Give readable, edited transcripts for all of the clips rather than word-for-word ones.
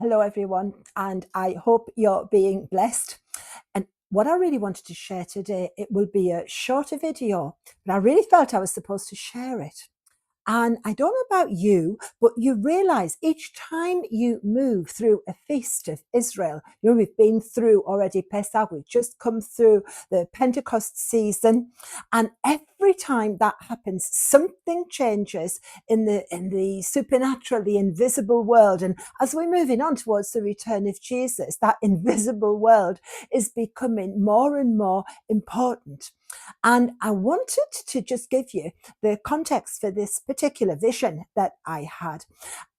Hello, everyone, and I hope you're being blessed. And what I really wanted to share today, it will be a shorter video, but I really felt I was supposed to share it. And I don't know about you, but you realize each time you move through a feast of Israel, we've been through already Pesach, we've just come through the Pentecost season. And every time that happens, something changes in the supernatural, the invisible world. And as we're moving on towards the return of Jesus, that invisible world is becoming more and more important. And I wanted to just give you the context for this particular vision that I had.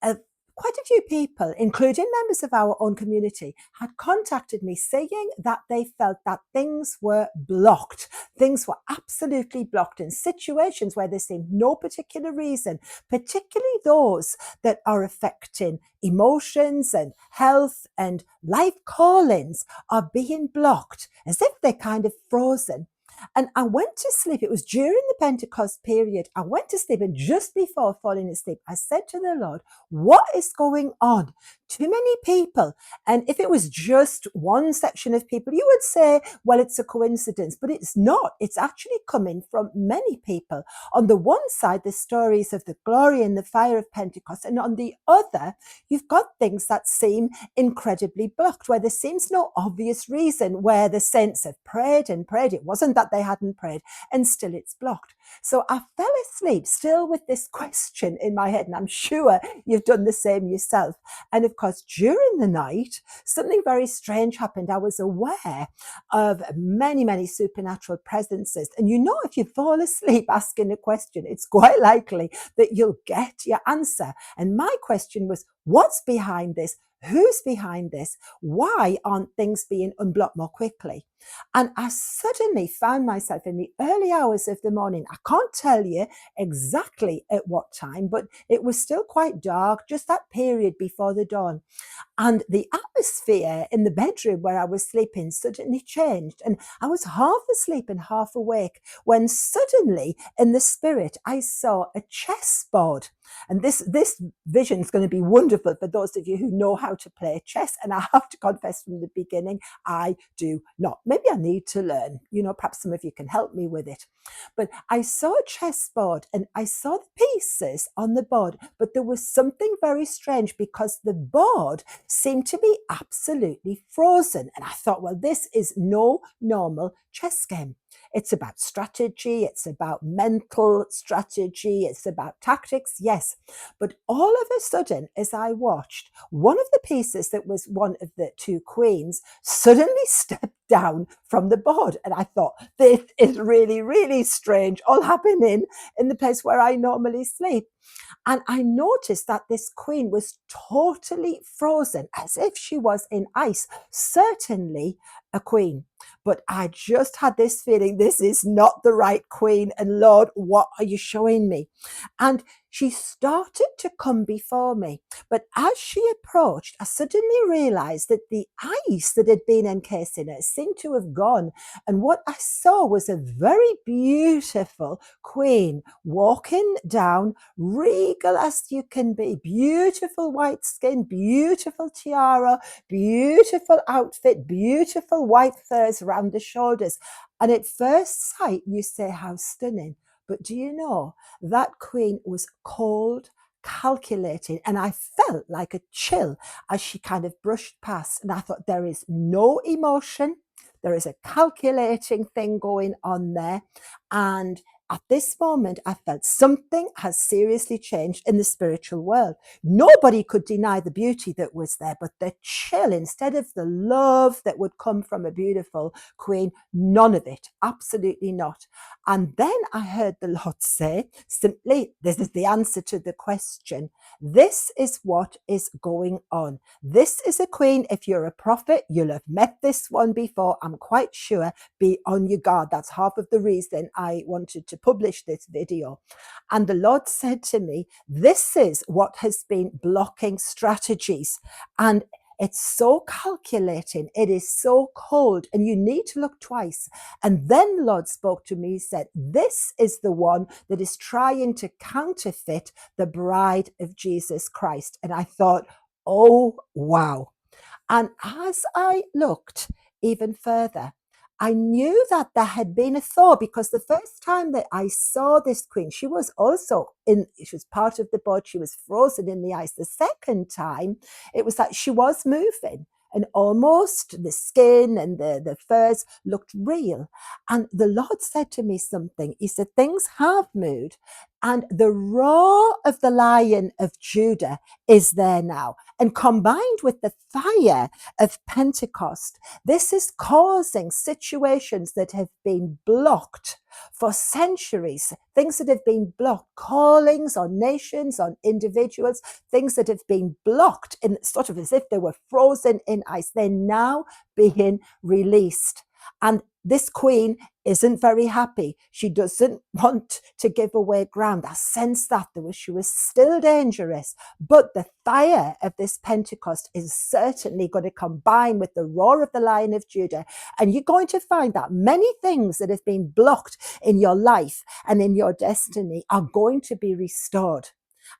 Uh, Quite a few people, including members of our own community, had contacted me saying that they felt that things were blocked. Things were absolutely blocked in situations where there seemed no particular reason, particularly those that are affecting emotions and health and life callings are being blocked as if they're kind of frozen. And I went to sleep. It was during the Pentecost period. I went to sleep, and just before falling asleep, I said to the Lord, what is going on? Too many people. And if it was just one section of people, you would say, well, it's a coincidence, but it's not. It's actually coming from many people. On the one side, the stories of the glory and the fire of Pentecost. And on the other, you've got things that seem incredibly blocked, where there seems no obvious reason, where the saints have prayed and prayed. It wasn't that they hadn't prayed, and still it's blocked. So I fell asleep still with this question in my head, and I'm sure you've done the same yourself. And of course, during the night, something very strange happened. I was aware of many, many supernatural presences. And if you fall asleep asking a question, it's quite likely that you'll get your answer. And my question was, what's behind this? Who's behind this? Why aren't things being unblocked more quickly? And I suddenly found myself in the early hours of the morning. I can't tell you exactly at what time, but it was still quite dark, just that period before the dawn. And the atmosphere in the bedroom where I was sleeping suddenly changed. And I was half asleep and half awake when suddenly in the spirit I saw a chessboard. And this vision is going to be wonderful for those of you who know how to play chess. And I have to confess from the beginning, I do not. Maybe I need to learn. Perhaps some of you can help me with it. But I saw a chessboard and I saw the pieces on the board, but there was something very strange because the board seemed to be absolutely frozen. And I thought, well, this is no normal chess game. It's about strategy. It's about mental strategy. It's about tactics. Yes. But all of a sudden, as I watched, one of the pieces that was one of the two queens suddenly stepped down from the board. And I thought, this is really, really strange, all happening in the place where I normally sleep. And I noticed that this queen was totally frozen, as if she was in ice. Certainly a queen. But I just had this feeling, this is not the right queen. And Lord, what are you showing me? And she started to come before me. But as she approached, I suddenly realized that the ice that had been encasing her seemed to have gone. And what I saw was a very beautiful queen walking down, regal as you can be, beautiful white skin, beautiful tiara, beautiful outfit, beautiful white furs around the shoulders. And at first sight, you say, how stunning. But do you know, that queen was cold, calculating, and I felt like a chill as she kind of brushed past. And I thought, there is no emotion. There is a calculating thing going on there. And at this moment, I felt something has seriously changed in the spiritual world. Nobody could deny the beauty that was there, but the chill, instead of the love that would come from a beautiful queen, none of it, absolutely not. And then I heard the Lord say, simply, this is the answer to the question. This is what is going on. This is a queen. If you're a prophet, you'll have met this one before. I'm quite sure. Be on your guard. That's half of the reason I wanted to publish this video. And the Lord said to me, this is what has been blocking strategies. And it's so calculating. It is so cold, and you need to look twice. And then the Lord spoke to me, he said, this is the one that is trying to counterfeit the bride of Jesus Christ. And I thought, oh, wow. And as I looked even further, I knew that there had been a thaw, because the first time that I saw this queen, she was also she was part of the boat, she was frozen in the ice. The second time, it was that she was moving, and almost the skin and the furs looked real. And the Lord said to me something. He said, things have moved, and the roar of the Lion of Judah is there now. And combined with the fire of Pentecost, this is causing situations that have been blocked for centuries, things that have been blocked, callings on nations, on individuals, things that have been blocked in sort of as if they were frozen in ice. They're now being released. And this queen isn't very happy. She doesn't want to give away ground. I sense that she was still dangerous, but the fire of this Pentecost is certainly going to combine with the roar of the Lion of Judah. And you're going to find that many things that have been blocked in your life and in your destiny are going to be restored.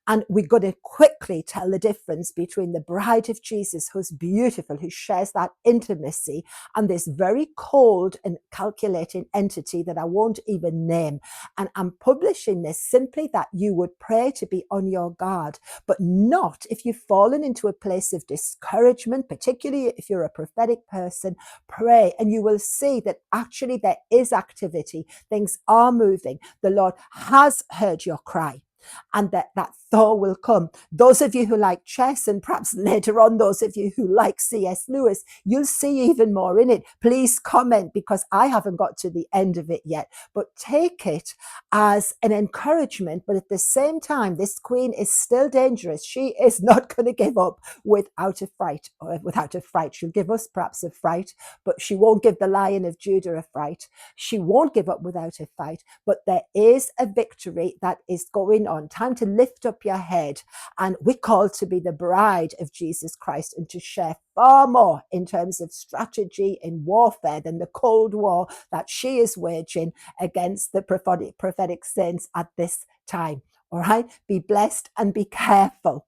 And we've got to quickly tell the difference between the bride of Jesus, who's beautiful, who shares that intimacy, and this very cold and calculating entity that I won't even name. And I'm publishing this simply that you would pray to be on your guard, but not if you've fallen into a place of discouragement, particularly if you're a prophetic person. Pray, and you will see that actually there is activity. Things are moving. The Lord has heard your cry, and that thaw will come. Those of you who like chess, and perhaps later on those of you who like C.S. Lewis, you'll see even more in it. Please comment, because I haven't got to the end of it yet. But take it as an encouragement. But at the same time, this queen is still dangerous. She is not going to give up without a fright, or without a fright. She'll give us perhaps a fright, but she won't give the Lion of Judah a fright. She won't give up without a fight. But there is a victory that is going on. Time to lift up your head. And we're called to be the bride of Jesus Christ and to share far more in terms of strategy in warfare than the Cold War that she is waging against the prophetic saints at this time. All right? Be blessed and be careful.